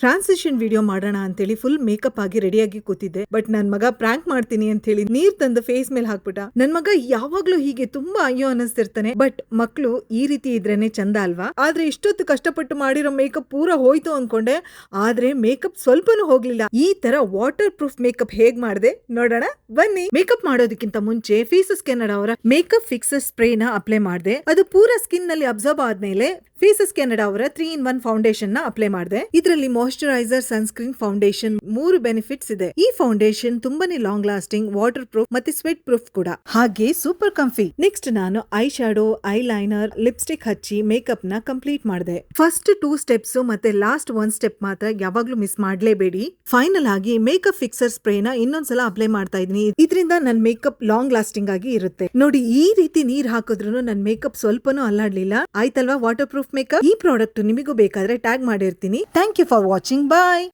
Transition video ಮಾಡೋಣ ಅಂತೇಳಿ full makeup ಆಗಿ ರೆಡಿಯಾಗಿ ಕೂತಿದ್ದೆ. ಬಟ್ ನನ್ ಮಗ ಪ್ರಾಂಕ್ ಮಾಡ್ತೀನಿ ಅಂತ ಹೇಳಿ ನೀರ್ ತಂದು ಫೇಸ್ ಮೇಲೆ ಹಾಕ್ಬಿಟ್ಟ. ನನ್ ಮಗ ಯಾವಾಗ್ಲೂ ಹೀಗೆ ತುಂಬಾ ಅಯ್ಯೋ ಅನಿಸ್ತಿರ್ತಾನೆ. ಬಟ್ ಮಕ್ಳು ಈ ರೀತಿ ಇದ್ರೇನೆ ಚಂದ ಅಲ್ವಾ? ಆದ್ರೆ ಇಷ್ಟೊತ್ತು ಕಷ್ಟಪಟ್ಟು ಮಾಡಿರೋ ಮೇಕಪ್ ಪೂರ ಹೋಯ್ತು ಅನ್ಕೊಂಡೆ. ಆದ್ರೆ ಮೇಕಪ್ ಸ್ವಲ್ಪನೂ ಹೋಗ್ಲಿಲ್ಲ. ಈ ತರ ವಾಟರ್ ಪ್ರೂಫ್ ಮೇಕಪ್ ಹೇಗ್ ಮಾಡಿದೆ ನೋಡೋಣ ಬನ್ನಿ. ಮೇಕಪ್ ಮಾಡೋದಕ್ಕಿಂತ ಮುಂಚೆ ಫೇಸಸ್ ಕೆನಡಾ ಅವರ ಮೇಕಪ್ ಫಿಕ್ಸರ್ ಸ್ಪ್ರೇ ನ ಅಪ್ಲೈ ಮಾಡಿದೆ. ಅದು ಪೂರ ಸ್ಕಿನ್ ನಲ್ಲಿ ಅಬ್ಸರ್ವ್ ಆದ್ಮೇಲೆ ಫೇಸಸ್ ಕೆನಡಾ ಅವರ 3-in-1 ಫೌಂಡೇಶನ್ ನ ಅಪ್ಲೈ ಮಾಡಿದೆ. ಇದರಲ್ಲಿ ಮಾಯಿಶ್ಚರೈಸರ್, ಸನ್ಸ್ಕ್ರೀನ್, ಫೌಂಡೇಶನ್ 3 ಬೆನಿಫಿಟ್ಸ್ ಇದೆ. ಈ ಫೌಂಡೇಶನ್ ತುಂಬಾನೇ ಲಾಂಗ್ ಲಾಸ್ಟಿಂಗ್, ವಾಟರ್ ಪ್ರೂಫ್ ಮತ್ತೆ ಸ್ವೆಟ್ ಪ್ರೂಫ್ ಕೂಡ, ಹಾಗೆ ಸೂಪರ್ ಕಂಫಿ. ನೆಕ್ಸ್ಟ್ ನಾನು I shadow, I liner, lipstick ಹಚ್ಚಿ ಮೇಕಪ್ ನ ಕಂಪ್ಲೀಟ್ ಮಾಡಿದೆ. ಫಸ್ಟ್ 2 ಸ್ಟೆಪ್ಸ್ ಮತ್ತೆ ಲಾಸ್ಟ್ 1 ಸ್ಟೆಪ್ ಮಾತ್ರ ಯಾವಾಗ್ಲೂ ಮಿಸ್ ಮಾಡ್ಲೇಬೇಡಿ. ಫೈನಲ್ ಆಗಿ ಮೇಕಪ್ ಫಿಕ್ಸರ್ ಸ್ಪ್ರೇ ನ ಇನ್ನೊಂದ್ಸಲ ಅಪ್ಲೈ ಮಾಡ್ತಾ ಇದೀನಿ. ಇದರಿಂದ ನನ್ ಮೇಕಪ್ ಲಾಂಗ್ ಲಾಸ್ಟಿಂಗ್ ಆಗಿ ಇರುತ್ತೆ. ನೋಡಿ, ಈ ರೀತಿ ನೀರ್ ಹಾಕಿದ್ರು ನನ್ ಮೇಕಪ್ ಸ್ವಲ್ಪನೂ ಅಲ್ಲಾಡ್ಲಿಲ್ಲ. ಆಯ್ತಲ್ವಾ ವಾಟರ್ ಪ್ರೂಫ್ ಮೇಕಪ್. ಈ ಪ್ರಾಡಕ್ಟ್ ನಿಮಗೂ ಬೇಕಾದ್ರೆ ಟ್ಯಾಗ್ ಮಾಡಿರ್ತೀನಿ. Thank you for watching. Bye.